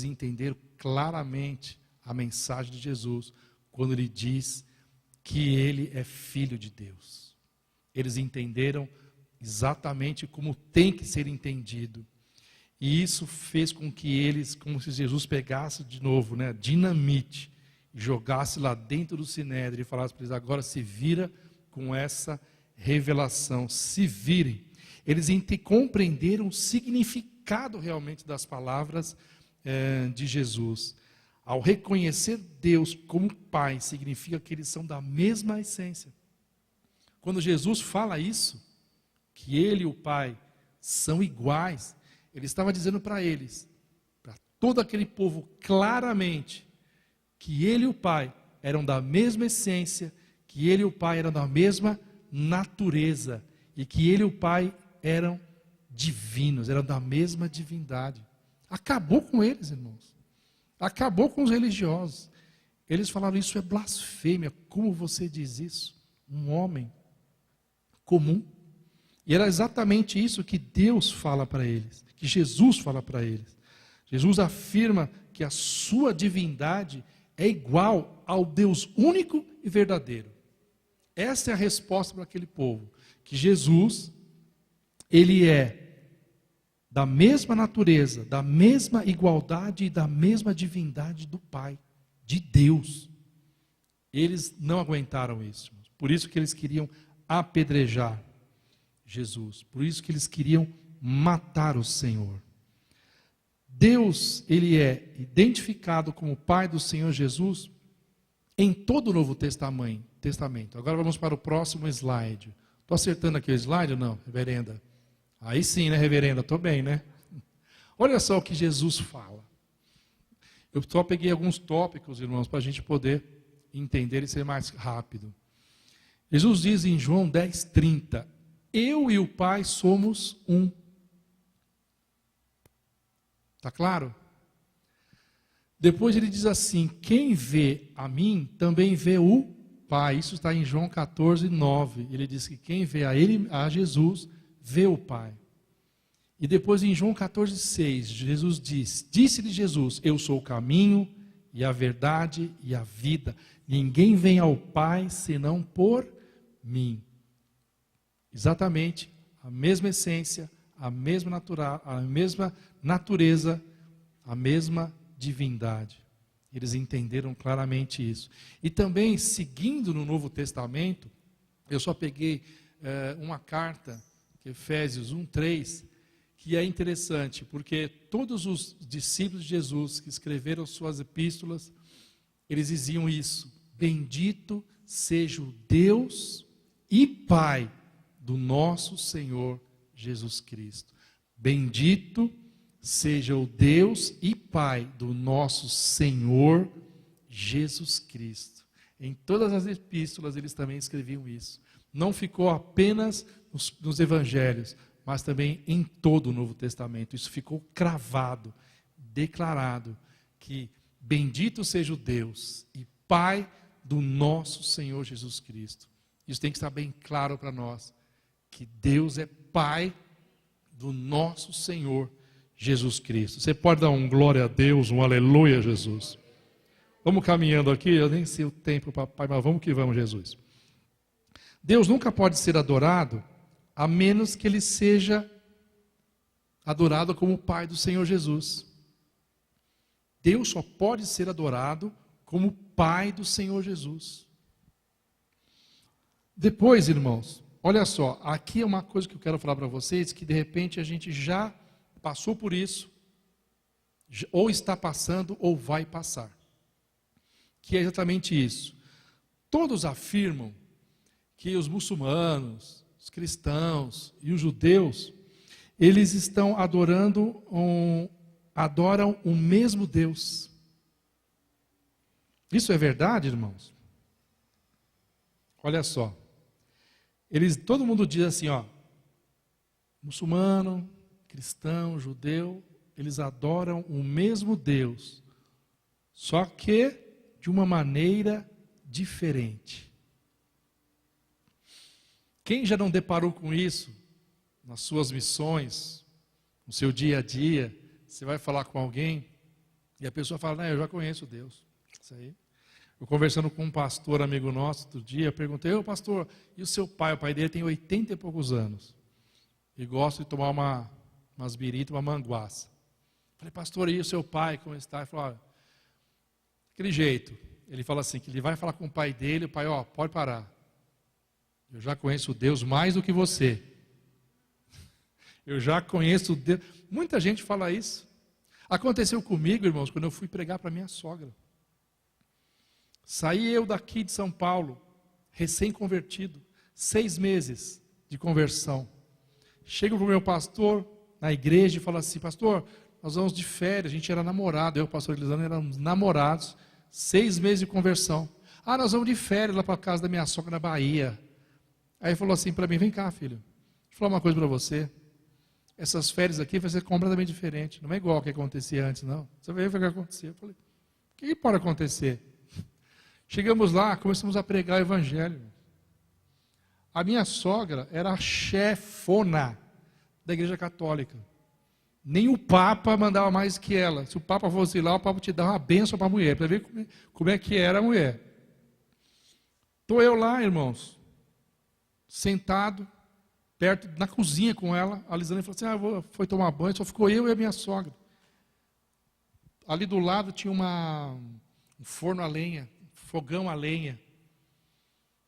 entenderam claramente a mensagem de Jesus, quando ele diz que ele é filho de Deus. Eles entenderam exatamente como tem que ser entendido. E isso fez com que eles, como se Jesus pegasse de novo, né, dinamite, e jogasse lá dentro do sinédrio e falasse para eles, agora se vira com essa revelação, se virem. Eles compreenderam o significado realmente das palavras de Jesus. Ao reconhecer Deus como Pai, significa que eles são da mesma essência. Quando Jesus fala isso, que ele e o Pai são iguais, ele estava dizendo para eles, para todo aquele povo claramente, que ele e o Pai eram da mesma essência, que ele e o Pai eram da mesma natureza, e que ele e o Pai eram divinos, eram da mesma divindade. Acabou com eles, irmãos. Acabou com os religiosos. Eles falaram, isso é blasfêmia. Como você diz isso? Um homem comum. E era exatamente isso que Deus fala para eles, que Jesus fala para eles. Jesus afirma que a sua divindade é igual ao Deus único e verdadeiro. Essa é a resposta para aquele povo, que Jesus, ele é da mesma natureza, da mesma igualdade e da mesma divindade do Pai, de Deus. Eles não aguentaram isso. Por isso que eles queriam apedrejar Jesus. Por isso que eles queriam matar o Senhor. Deus, ele é identificado como Pai do Senhor Jesus em todo o Novo Testamento. Agora vamos para o próximo slide. Estou acertando aqui o slide ou não, reverenda? Aí sim, né, reverenda? Estou bem, né? Olha só o que Jesus fala. Eu só peguei alguns tópicos, irmãos, para a gente poder entender e ser mais rápido. Jesus diz em João 10:30, eu e o Pai somos um. Está claro? Depois ele diz assim, quem vê a mim, também vê o Pai. Isso está em João 14:9. Ele diz que quem vê a Jesus, vê o Pai. E depois em João 14:6, Jesus disse-lhe Jesus, eu sou o caminho e a verdade e a vida. Ninguém vem ao Pai senão por mim. Exatamente a mesma essência, a mesma natureza, a mesma divindade. Eles entenderam claramente isso. E também, seguindo no Novo Testamento, eu só peguei uma carta, Efésios 1:3, que é interessante, porque todos os discípulos de Jesus que escreveram suas epístolas, eles diziam isso, bendito seja o Deus e Pai do nosso Senhor Jesus Cristo. Bendito seja o Deus e Pai do nosso Senhor Jesus Cristo. Em todas as epístolas eles também escreviam isso. Não ficou apenas nos evangelhos, mas também em todo o Novo Testamento. Isso ficou cravado, declarado, que bendito seja o Deus e Pai do nosso Senhor Jesus Cristo. Isso tem que estar bem claro para nós, que Deus é Pai do nosso Senhor Jesus Cristo. Você pode dar um glória a Deus, um aleluia a Jesus. Vamos caminhando aqui, eu nem sei o tempo, papai, mas vamos que vamos, Jesus. Deus nunca pode ser adorado a menos que Ele seja adorado como Pai do Senhor Jesus. Deus só pode ser adorado como Pai do Senhor Jesus. Depois, irmãos, olha só, aqui é uma coisa que eu quero falar para vocês, que de repente a gente já passou por isso, ou está passando, ou vai passar. Que é exatamente isso. Todos afirmam que os muçulmanos, os cristãos e os judeus, eles estão adoram o mesmo Deus. Isso é verdade, irmãos? Olha só. Todo mundo diz assim, ó, muçulmano, cristão, judeu, eles adoram o mesmo Deus, só que de uma maneira diferente. Quem já não deparou com isso nas suas missões, no seu dia a dia? Você vai falar com alguém e a pessoa fala, não, eu já conheço Deus. Isso aí. Eu conversando com um pastor amigo nosso outro dia, eu perguntei, ô pastor, e o seu pai? O pai dele tem 80 e poucos anos e gosta de tomar umas biritas, uma manguaça. Falei, pastor, e o seu pai, como está? Ele falou, olha, aquele jeito. Ele fala assim, que ele vai falar com o pai dele, o pai, ó, pode parar. Eu já conheço Deus mais do que você. Eu já conheço Deus. Muita gente fala isso. Aconteceu comigo, irmãos, quando eu fui pregar para minha sogra. Saí eu daqui de São Paulo, recém-convertido, 6 meses de conversão. Chego para o meu pastor na igreja e falo assim, pastor, nós vamos de férias, a gente era namorado, eu e o pastor Elisandro éramos namorados, 6 meses de conversão. Ah, nós vamos de férias lá para a casa da minha sogra na Bahia. Aí ele falou assim para mim, vem cá, filho, deixa eu falar uma coisa para você. Essas férias aqui vai ser completamente diferente. Não é igual ao que acontecia antes, não. Você vai ver o que acontecer. Eu falei, o que pode acontecer? Chegamos lá, começamos a pregar o evangelho. A minha sogra era a chefona da igreja católica. Nem o Papa mandava mais que ela. Se o Papa fosse lá, o Papa te dava uma bênção para a mulher, para ver como é que era a mulher. Estou eu lá, irmãos, sentado, perto, na cozinha com ela. A Lisane falou assim, foi tomar banho, só ficou eu e a minha sogra. Ali do lado tinha um forno a lenha, um fogão a lenha.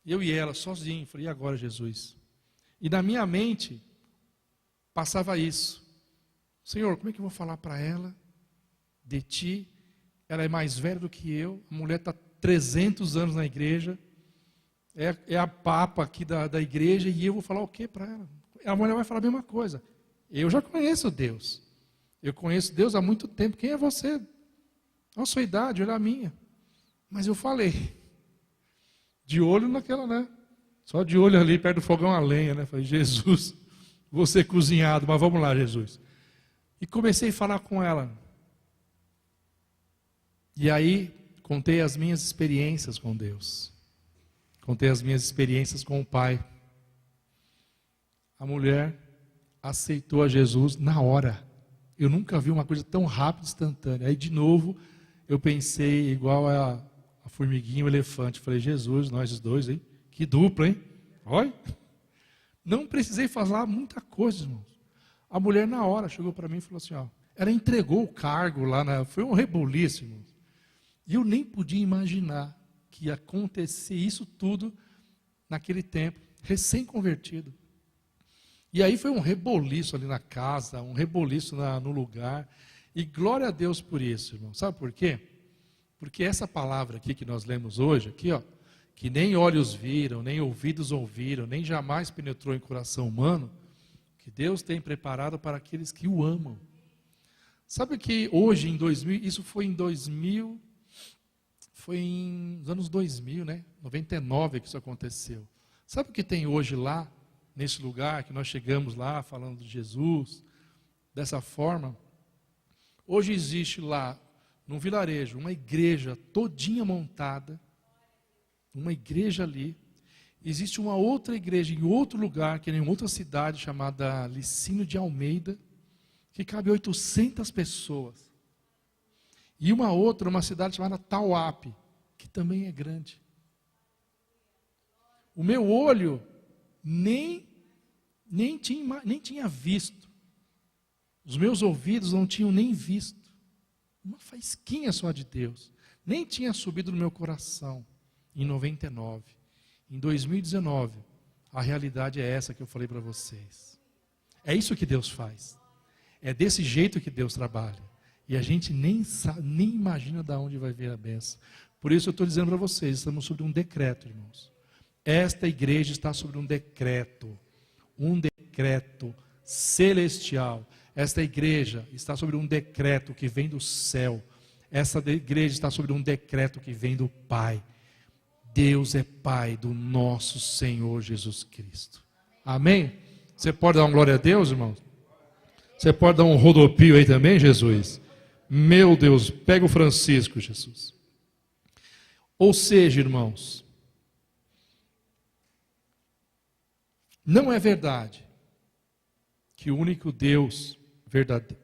Eu e ela, sozinho. Falei, e agora, Jesus? E na minha mente, passava isso. Senhor, como é que eu vou falar para ela de ti? Ela é mais velha do que eu, a mulher está 300 anos na igreja, é a papa aqui da igreja, e eu vou falar o que para ela? A mulher vai falar a mesma coisa. Eu já conheço Deus. Eu conheço Deus há muito tempo. Quem é você? Olha a sua idade, olha a minha. Mas eu falei. De olho naquela, né? Só de olho ali, perto do fogão a lenha, né? Falei, Jesus, você cozinhado, mas vamos lá, Jesus. E comecei a falar com ela. E aí, contei as minhas experiências com Deus. Contei as minhas experiências com o Pai. A mulher aceitou a Jesus na hora. Eu nunca vi uma coisa tão rápida e instantânea. Aí, de novo, eu pensei igual a formiguinha e o elefante. Falei, Jesus, nós dois, hein? Que dupla, hein? Olha. Não precisei falar muita coisa, irmãos. A mulher, na hora, chegou para mim e falou assim, ó, ela entregou o cargo lá, foi um reboliço, irmãos. E eu nem podia imaginar que ia acontecer isso tudo naquele tempo, recém-convertido. E aí foi um reboliço ali na casa, um reboliço no lugar. E glória a Deus por isso, irmão. Sabe por quê? Porque essa palavra aqui que nós lemos hoje, aqui, ó, que nem olhos viram, nem ouvidos ouviram, nem jamais penetrou em coração humano, que Deus tem preparado para aqueles que o amam. Sabe que hoje, em 2000, isso foi em 2000, foi nos anos 2000, né? 99 que isso aconteceu. Sabe o que tem hoje lá, nesse lugar, que nós chegamos lá falando de Jesus, dessa forma? Hoje existe lá, num vilarejo, uma igreja todinha montada, uma igreja ali. Existe uma outra igreja em outro lugar, que é em outra cidade, chamada Licínio de Almeida, que cabe 800 pessoas. E uma outra, uma cidade chamada Tauape, que também é grande. O meu olho nem tinha visto. Os meus ouvidos não tinham nem visto. Uma faísquinha só de Deus. Nem tinha subido no meu coração em 99. Em 2019, a realidade é essa que eu falei para vocês. É isso que Deus faz. É desse jeito que Deus trabalha. E a gente nem sabe, nem imagina de onde vai vir a bênção. Por isso eu estou dizendo para vocês, estamos sobre um decreto, irmãos. Esta igreja está sobre um decreto celestial. Esta igreja está sobre um decreto que vem do céu. Esta igreja está sobre um decreto que vem do Pai. Deus é Pai do nosso Senhor Jesus Cristo. Amém? Você pode dar uma glória a Deus, irmãos? Você pode dar um rodopio aí também, Jesus? Meu Deus, pega o Francisco, Jesus. Ou seja, irmãos, não é verdade que o único Deus verdadeiro,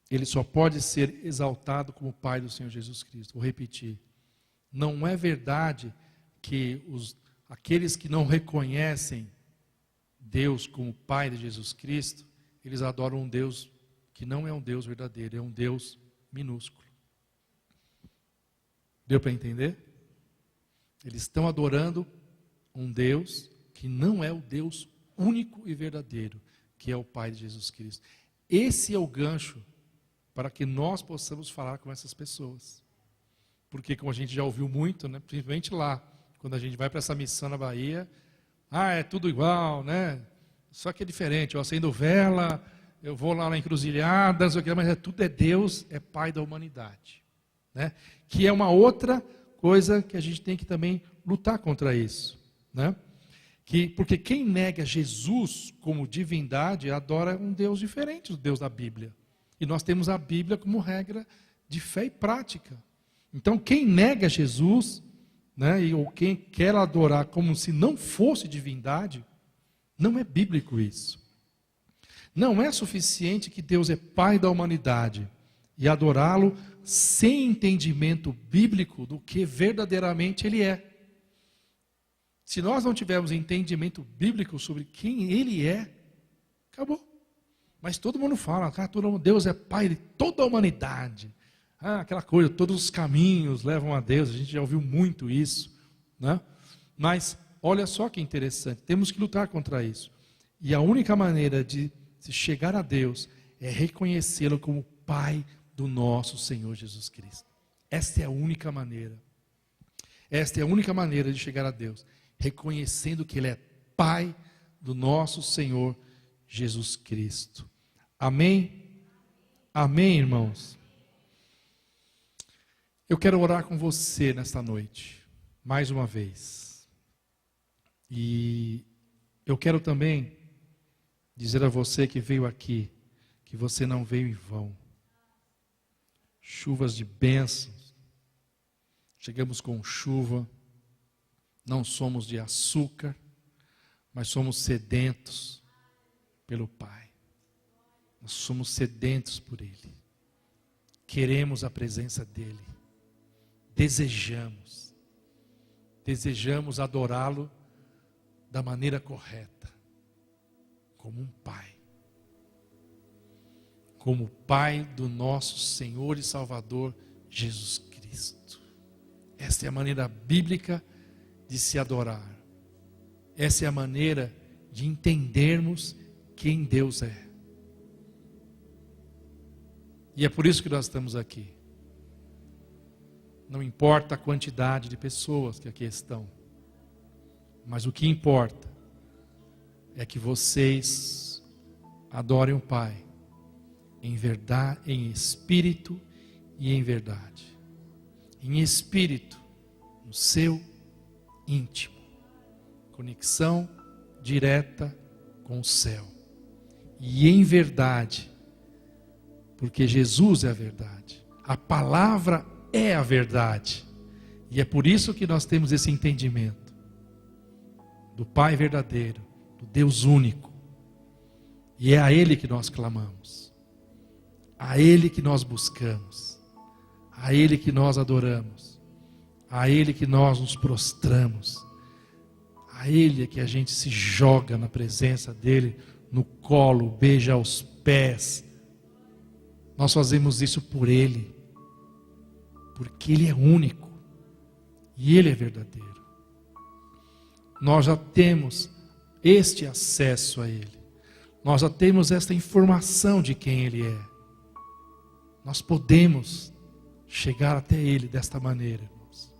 ele só pode ser exaltado como Pai do Senhor Jesus Cristo. Vou repetir. Não é verdade que aqueles que não reconhecem Deus como Pai de Jesus Cristo, eles adoram um Deus que não é um Deus verdadeiro, é um Deus minúsculo. Deu para entender? Eles estão adorando um Deus que não é o Deus único e verdadeiro, que é o Pai de Jesus Cristo. Esse é o gancho para que nós possamos falar com essas pessoas. Porque, como a gente já ouviu muito, né, principalmente lá, quando a gente vai para essa missão na Bahia, é tudo igual, né? Só que é diferente, eu acendo vela, eu vou lá na encruzilhada, não sei o que, mas tudo é Deus, é Pai da humanidade. Né? Que é uma outra coisa que a gente tem que também lutar contra isso. Né? Porque quem nega Jesus como divindade adora um Deus diferente do Deus da Bíblia. E nós temos a Bíblia como regra de fé e prática. Então, quem nega Jesus, né, ou quem quer adorar como se não fosse divindade, não é bíblico isso. Não é suficiente que Deus é Pai da humanidade e adorá-lo sem entendimento bíblico do que verdadeiramente Ele é. Se nós não tivermos entendimento bíblico sobre quem Ele é, acabou. Mas todo mundo fala, Deus é Pai de toda a humanidade. Aquela coisa, todos os caminhos levam a Deus, a gente já ouviu muito isso. Né? Mas, olha só que interessante, temos que lutar contra isso. E a única maneira de se chegar a Deus é reconhecê-lo como Pai do nosso Senhor Jesus Cristo. Esta é a única maneira. Esta é a única maneira de chegar a Deus. Reconhecendo que Ele é Pai do nosso Senhor Jesus Cristo. Amém? Amém, irmãos? Eu quero orar com você nesta noite, mais uma vez. E eu quero também dizer a você que veio aqui, que você não veio em vão. Chuvas de bênçãos. Chegamos com chuva. Não somos de açúcar, mas somos sedentos pelo Pai. Nós somos sedentos por Ele. Queremos a presença dEle. Desejamos adorá-lo da maneira correta, como um Pai. Como o Pai do nosso Senhor e Salvador Jesus Cristo. Esta é a maneira bíblica de se adorar. Essa é a maneira de entendermos quem Deus é. E é por isso que nós estamos aqui. Não importa a quantidade de pessoas que aqui estão, mas o que importa é que vocês adorem o Pai em verdade, em espírito e em verdade. Em espírito, no seu íntimo. Conexão direta com o céu. E em verdade, porque Jesus é a verdade. A palavra é a verdade. E é por isso que nós temos esse entendimento do Pai verdadeiro, do Deus único. E é a Ele que nós clamamos. A Ele que nós buscamos. A Ele que nós adoramos. A Ele que nós nos prostramos. A Ele é que a gente se joga na presença dEle, no colo, beija aos pés. Nós fazemos isso por Ele. Porque Ele é único. E Ele é verdadeiro. Nós já temos este acesso a Ele. Nós já temos esta informação de quem Ele é. Nós podemos chegar até Ele desta maneira, irmãos.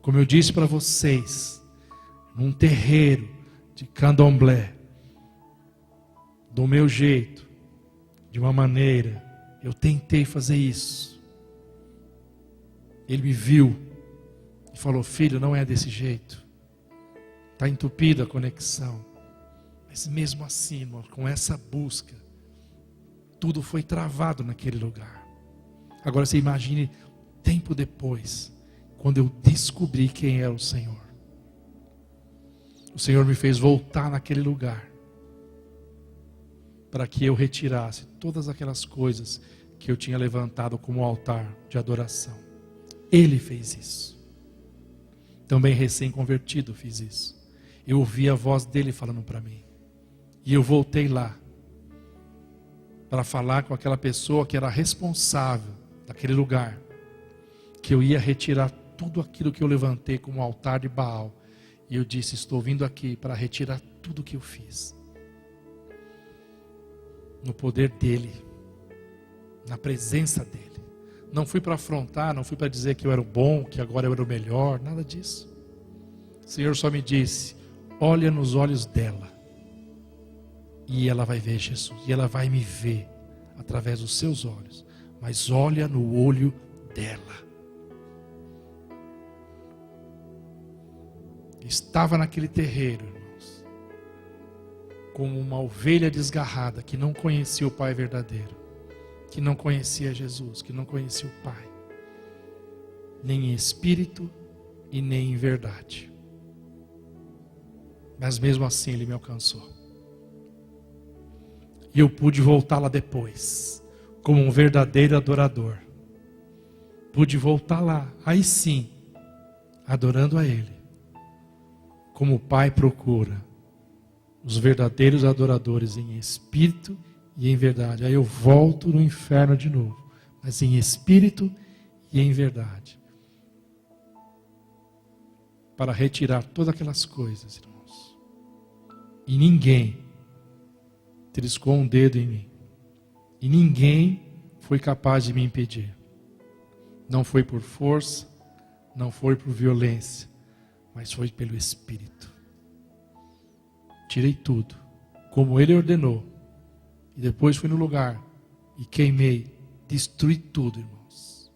Como eu disse para vocês, num terreiro de candomblé, do meu jeito, de uma maneira, eu tentei fazer isso. Ele me viu e falou: filho, não é desse jeito. Está entupida a conexão. Mas mesmo assim, irmão, com essa busca, tudo foi travado naquele lugar. Agora você imagine, tempo depois, quando eu descobri quem era o Senhor. O Senhor me fez voltar naquele lugar, para que eu retirasse todas aquelas coisas que eu tinha levantado como altar de adoração. Ele fez isso. Também recém-convertido fiz isso. Eu ouvi a voz dele falando para mim. E eu voltei lá para falar com aquela pessoa que era responsável daquele lugar, que eu ia retirar tudo aquilo que eu levantei como altar de Baal. E eu disse: estou vindo aqui para retirar tudo que eu fiz. No poder dele, na presença dele. Não fui para afrontar, não fui para dizer que eu era o bom, que agora eu era o melhor, nada disso. O Senhor só me disse: olha nos olhos dela, e ela vai ver Jesus, e ela vai me ver através dos seus olhos, mas olha no olho dela. Estava naquele terreiro, irmãos, como uma ovelha desgarrada, que não conhecia o Pai verdadeiro, que não conhecia Jesus, que não conhecia o Pai, nem em espírito e nem em verdade. Mas mesmo assim Ele me alcançou. E eu pude voltar lá depois, como um verdadeiro adorador. Pude voltar lá, aí sim, adorando a Ele, como o Pai procura os verdadeiros adoradores em espírito e em verdade. Aí eu volto no inferno de novo, mas em espírito e em verdade, para retirar todas aquelas coisas, irmãos. E ninguém triscou um dedo em mim, e ninguém foi capaz de me impedir. Não foi por força, não foi por violência, mas foi pelo Espírito. tirei tudo, como Ele ordenou, e depois fui no lugar e queimei, destruí tudo, irmãos.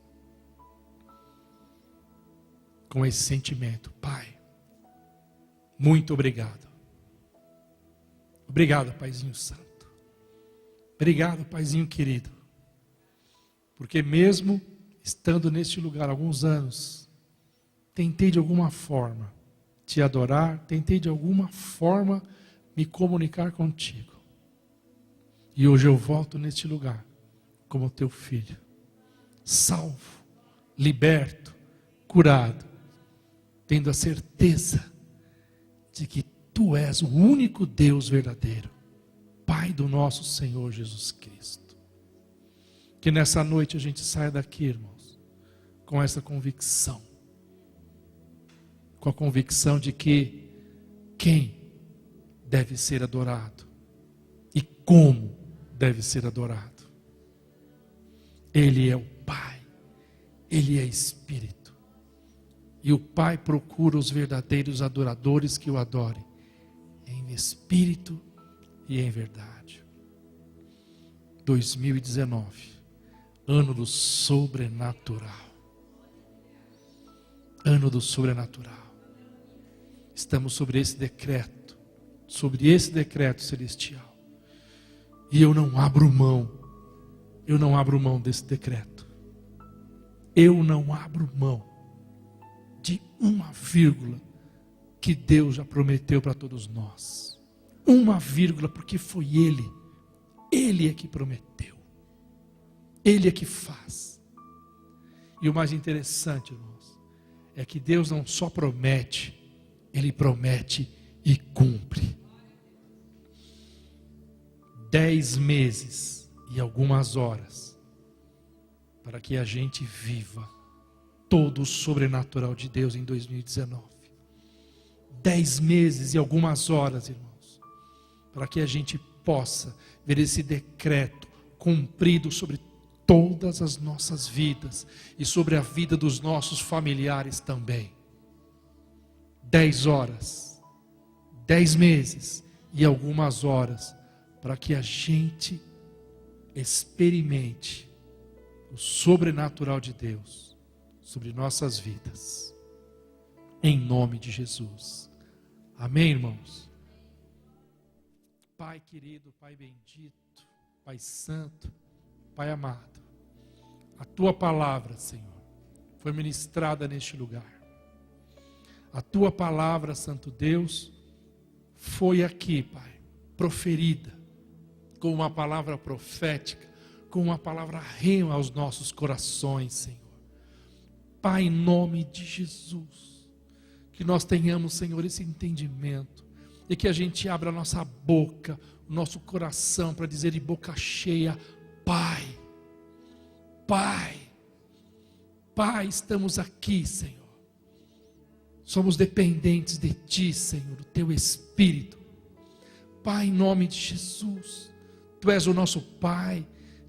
Com esse sentimento, Pai, muito obrigado. Obrigado, Paizinho Santo. Obrigado, Paizinho querido. Porque mesmo estando neste lugar há alguns anos, tentei de alguma forma te adorar, tentei de alguma forma me comunicar contigo. E hoje eu volto neste lugar como teu filho, salvo, liberto, curado, tendo a certeza de que tu és o único Deus verdadeiro, Pai do nosso Senhor Jesus Cristo. Que nessa noite a gente saia daqui, irmãos, com essa convicção. Com a convicção de que quem deve ser adorado e como deve ser adorado. Ele é o Pai, Ele é Espírito. E o Pai procura os verdadeiros adoradores que o adorem em espírito e em verdade. 2019, ano do sobrenatural. Ano do sobrenatural. Estamos sobre esse decreto celestial. E eu não abro mão desse decreto. Eu não abro mão de uma vírgula que Deus já prometeu para todos nós. Uma vírgula, porque foi Ele é que prometeu, Ele é que faz. E o mais interessante, irmãos, é que Deus não só promete, Ele promete e cumpre. 10 meses e algumas horas para que a gente viva todo o sobrenatural de Deus em 2019. 10 meses e algumas horas, irmãos, para que a gente possa ver esse decreto cumprido sobre todas as nossas vidas e sobre a vida dos nossos familiares também. 10 horas, 10 meses e algumas horas para que a gente experimente o sobrenatural de Deus sobre nossas vidas. Em nome de Jesus. Amém, irmãos? Pai querido, Pai bendito, Pai santo, Pai amado, a Tua palavra, Senhor, foi ministrada neste lugar. A Tua palavra, Santo Deus, foi aqui, Pai, proferida, com uma palavra profética, com uma palavra rema aos nossos corações, Senhor. Pai, em nome de Jesus, que nós tenhamos, Senhor, esse entendimento, e que a gente abra a nossa boca, o nosso coração, para dizer de boca cheia: Pai, Pai, Pai, estamos aqui, Senhor. Somos dependentes de Ti, Senhor, do Teu Espírito. Pai, em nome de Jesus, Tu és o nosso Pai,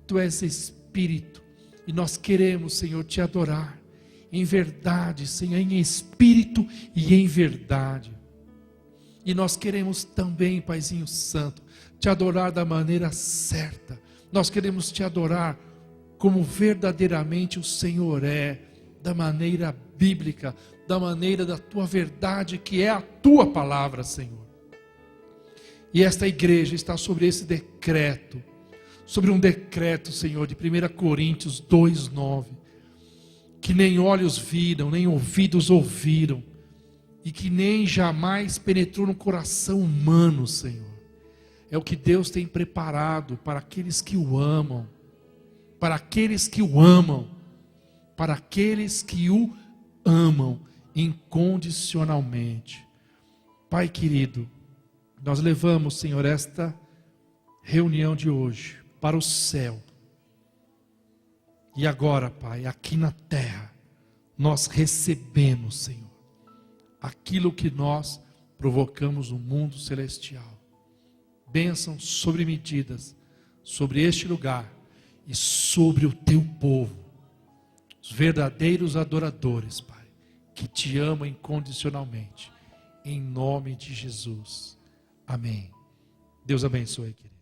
Tu és Espírito, e nós queremos, Senhor, Te adorar em verdade, Senhor, em espírito e em verdade. E nós queremos também, Paizinho Santo, Te adorar da maneira certa. Nós queremos Te adorar como verdadeiramente o Senhor é, da maneira bíblica, da maneira da Tua verdade, que é a Tua palavra, Senhor. E esta igreja está sobre esse decreto, sobre um decreto, Senhor, de 1 Coríntios 2:9, que nem olhos viram, nem ouvidos ouviram, e que nem jamais penetrou no coração humano, Senhor. É o que Deus tem preparado para aqueles que o amam, para aqueles que o amam, para aqueles que o amam incondicionalmente. Pai querido, nós levamos, Senhor, esta reunião de hoje para o céu. E agora, Pai, aqui na terra, nós recebemos, Senhor, aquilo que nós provocamos no mundo celestial. Bênçãos sobre medidas, sobre este lugar e sobre o Teu povo, os verdadeiros adoradores, Pai, que Te amam incondicionalmente, em nome de Jesus. Amém. Deus abençoe, querido.